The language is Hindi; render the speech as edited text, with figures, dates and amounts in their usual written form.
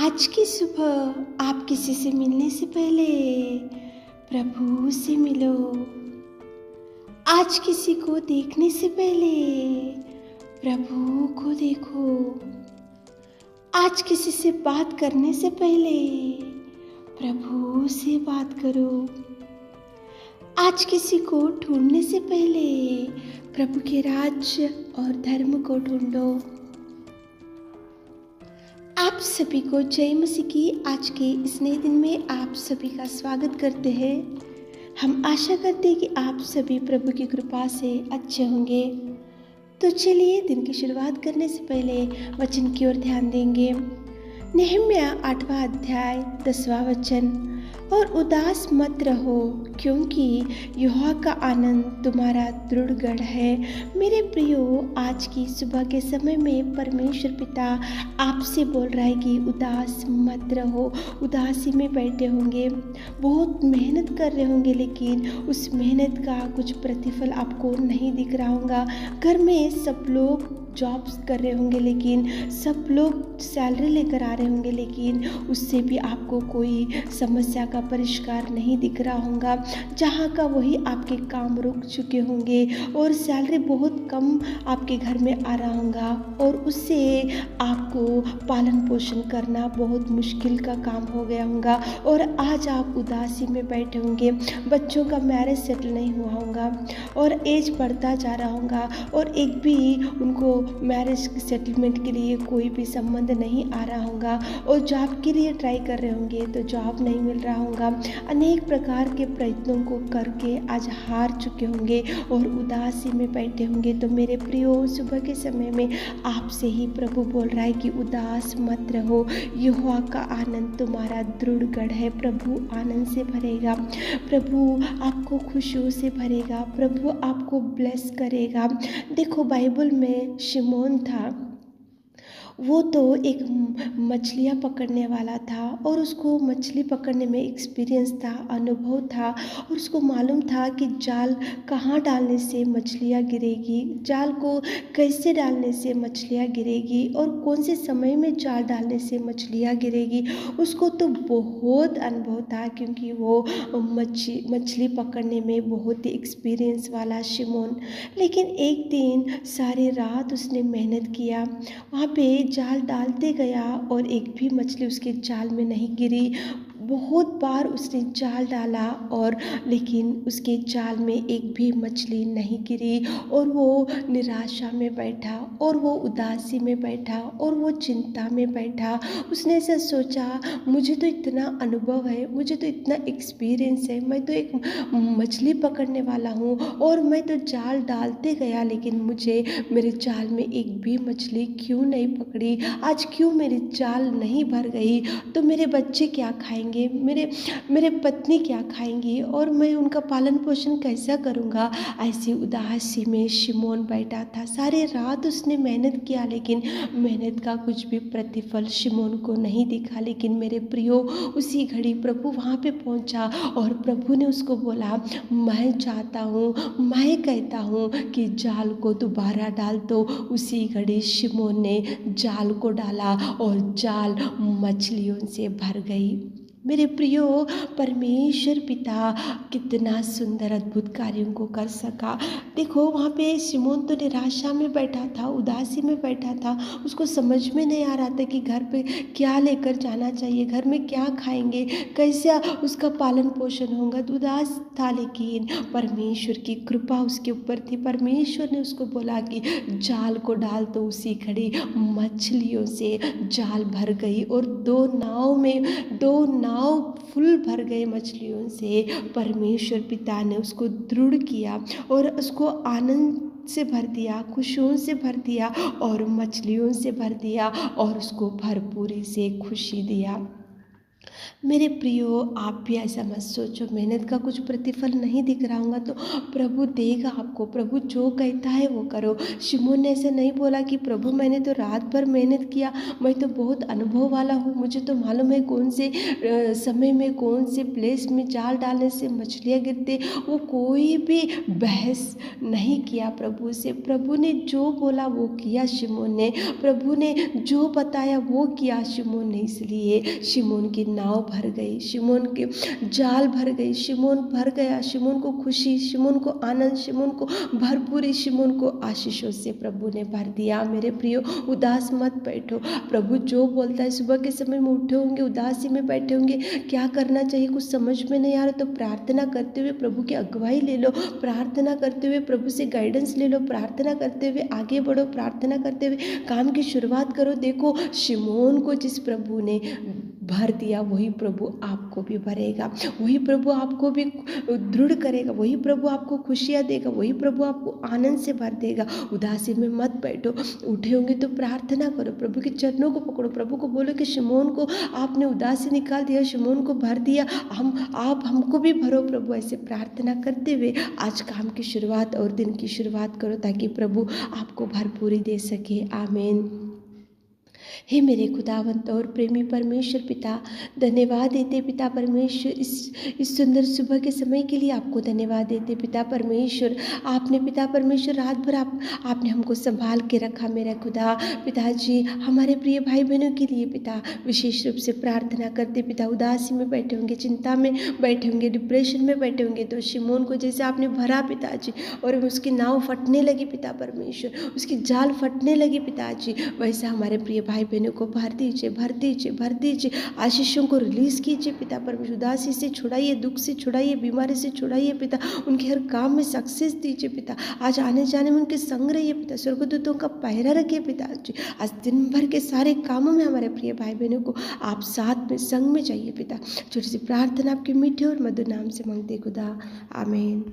आज की सुबह आप किसी से मिलने से पहले प्रभु से मिलो। आज किसी को देखने से पहले प्रभु को देखो। आज किसी से बात करने से पहले प्रभु से बात करो। आज किसी को ढूंढने से पहले प्रभु के राज्य और धर्म को ढूंढो। आप सभी को जय मसीह की आज के इस नए दिन में आप सभी का स्वागत करते हैं। हम आशा करते हैं कि आप सभी प्रभु की कृपा से अच्छे होंगे। तो चलिए दिन की शुरुआत करने से पहले वचन की ओर ध्यान देंगे। नहम्याह 8वां अध्याय 10वां वचन। और उदास मत रहो, क्योंकि यहोवा का आनंद तुम्हारा दृढ़ गढ़ है। मेरे प्रियो, आज की सुबह के समय में परमेश्वर पिता आपसे बोल रहा है कि उदास मत रहो। उदासी में बैठे होंगे, बहुत मेहनत कर रहे होंगे, लेकिन उस मेहनत का कुछ प्रतिफल आपको नहीं दिख रहा होगा। घर में सब लोग जॉब्स कर रहे होंगे, लेकिन सब लोग सैलरी लेकर आ रहे होंगे, लेकिन उससे भी आपको कोई समस्या का परिष्कार नहीं दिख रहा होगा। जहाँ का वही आपके काम रुक चुके होंगे और सैलरी बहुत कम आपके घर में आ रहा होगा और उससे आपको पालन पोषण करना बहुत मुश्किल का काम हो गया होगा। और आज आप उदासी में बैठे होंगे, बच्चों का मैरिज सेटल नहीं हुआ होगा और एज बढ़ता जा रहा होगा और एक भी उनको मैरिज सेटलमेंट के लिए कोई भी संबंध नहीं आ रहा होगा और जॉब के लिए ट्राई कर रहे होंगे तो जॉब नहीं मिल रहा होगा। अनेक प्रकार के प्रयत्नों को करके आज हार चुके होंगे और उदासी में बैठे होंगे। तो मेरे प्रियो, सुबह के समय में आपसे ही प्रभु बोल रहा है कि उदास मत रहो, यहोवा का आनंद तुम्हारा दृढ़ गढ़ है। प्रभु आनंद से भरेगा, प्रभु आपको खुशियों से भरेगा, प्रभु आपको ब्लेस करेगा। देखो, बाइबल में शिमोन था, वो तो एक मछलियाँ पकड़ने वाला था और उसको मछली पकड़ने में एक्सपीरियंस था, अनुभव था और उसको मालूम था कि जाल कहाँ डालने से मछलियाँ गिरेगी, जाल को कैसे डालने से मछलियाँ गिरेगी और कौन से समय में जाल डालने से मछलियाँ गिरेगी। उसको तो बहुत अनुभव था, क्योंकि वो मछली पकड़ने में बहुत ही एक्सपीरियंस वाला शिमोन। लेकिन एक दिन सारी रात उसने मेहनत किया, वहाँ पे जाल डालते गया और एक भी मछली उसके जाल में नहीं गिरी। बहुत बार उसने जाल डाला और लेकिन उसके जाल में एक भी मछली नहीं गिरी और वो निराशा में बैठा और वो उदासी में बैठा और वो चिंता में बैठा। उसने ऐसा सोचा, मुझे तो इतना अनुभव है, मुझे तो इतना एक्सपीरियंस है, मैं तो एक मछली पकड़ने वाला हूँ और मैं तो जाल डालते गया, लेकिन मुझे मेरे जाल में एक भी मछली क्यों नहीं पकड़ी, आज क्यों मेरी जाल नहीं भर गई, तो मेरे बच्चे क्या खाएंगे, मेरे पत्नी क्या खाएंगी और मैं उनका पालन पोषण कैसा करूँगा। ऐसी उदासी में शिमोन बैठा था। सारे रात उसने मेहनत किया, लेकिन मेहनत का कुछ भी प्रतिफल शिमोन को नहीं दिखा। लेकिन मेरे प्रियो, उसी घड़ी प्रभु वहाँ पे पहुँचा और प्रभु ने उसको बोला, मैं चाहता हूँ, मैं कहता हूँ कि जाल को दोबारा डाल। तो उसी घड़ी शिमोन ने जाल को डाला और जाल मछलियों से भर गई। मेरे प्रियो, परमेश्वर पिता कितना सुंदर अद्भुत कार्यों को कर सका। देखो, वहाँ पे शिमोन तो निराशा में बैठा था, उदासी में बैठा था, उसको समझ में नहीं आ रहा था कि घर पे क्या लेकर जाना चाहिए, घर में क्या खाएंगे, कैसे उसका पालन पोषण होगा, तो उदास था। लेकिन परमेश्वर की कृपा उसके ऊपर थी। परमेश्वर ने उसको बोला कि जाल को डाल, तो उसी घड़ी मछलियों से जाल भर गई और दो नाव फुल भर गए मछलियों से। परमेश्वर पिता ने उसको दृढ़ किया और उसको आनंद से भर दिया, खुशियों से भर दिया और मछलियों से भर दिया और उसको भरपूरी से खुशी दिया। मेरे प्रियो, आप भी ऐसा मत सोचो मेहनत का कुछ प्रतिफल नहीं दिख रहा होगा तो प्रभु देगा आपको। प्रभु जो कहता है वो करो। शिमोन ने ऐसा नहीं बोला कि प्रभु मैंने तो रात भर मेहनत किया, मैं तो बहुत अनुभव वाला हूँ, मुझे तो मालूम है कौन से समय में कौन से प्लेस में जाल डालने से मछलियाँ गिरते। वो कोई भी बहस नहीं किया प्रभु से। प्रभु ने जो बोला वो किया शिमोन ने, प्रभु ने जो बताया वो किया शिमोन ने। इसलिए शिमोन की नाव भर गई, शिमोन के जाल भर गई, शिमोन भर गया। शिमोन को खुशी, शिमोन को आनंद, शिमोन को भरपूरी, शिमोन को आशीषों से प्रभु ने भर दिया। मेरे प्रियो, उदास मत बैठो। प्रभु जो बोलता है, सुबह के समय में उठे होंगे उदासी में बैठे होंगे, क्या करना चाहिए कुछ समझ में नहीं आ रहा, तो प्रार्थना करते हुए प्रभु की अगुवाई ले लो, प्रार्थना करते हुए प्रभु से गाइडेंस ले लो, प्रार्थना करते हुए आगे बढ़ो, प्रार्थना करते हुए काम की शुरुआत करो। देखो, शिमोन को जिस प्रभु ने भर दिया वही प्रभु आपको भी भरेगा, वही प्रभु आपको भी दृढ़ करेगा, वही प्रभु आपको खुशियाँ देगा, वही प्रभु आपको आनंद से भर देगा। उदासी में मत बैठो, उठे होंगे तो प्रार्थना करो, प्रभु के चरणों को पकड़ो, प्रभु को बोलो कि शिमोन को आपने उदासी निकाल दिया, शिमोन को भर दिया, आप हमको भी भरो प्रभु। ऐसे प्रार्थना करते हुए आज काम की शुरुआत और दिन की शुरुआत करो ताकि प्रभु आपको भरपूरी दे सके। आमीन। हे मेरे खुदावंत और प्रेमी परमेश्वर पिता, धन्यवाद देते पिता परमेश्वर इस सुंदर सुबह के समय के लिए आपको धन्यवाद देते पिता परमेश्वर। आपने पिता परमेश्वर रात भर आपने हमको संभाल के रखा मेरा खुदा। पिताजी, हमारे प्रिय भाई बहनों के लिए पिता विशेष रूप से प्रार्थना करते पिता। उदासी में बैठे होंगे, चिंता में बैठे होंगे, डिप्रेशन में बैठे होंगे, तो शिमोन को जैसे आपने भरा पिताजी और उसकी नाव फटने लगी पिता परमेश्वर, उसकी जाल फटने लगी पिताजी, वैसा हमारे प्रिय भाई बहनों को भर दीजिए, भर दीजिए, भर दीजिए। आशीषों को रिलीज कीजिए पिता परमेश्वर। उदासी से छुड़ाइए, दुख से छुड़ाइए, बीमारी से छुड़ाइए पिता। उनके हर काम में सक्सेस दीजिए पिता। आज आने जाने में उनके संग रहिए पिता। स्वर्गदूतों का पहरा रखिए पिताजी। आज दिन भर के सारे कामों में हमारे प्रिय भाई बहनों को आप साथ में संग में चाहिए पिता। छोटी सी प्रार्थना आपके मीठे और मधुर नाम से मांगते खुदा, आमीन।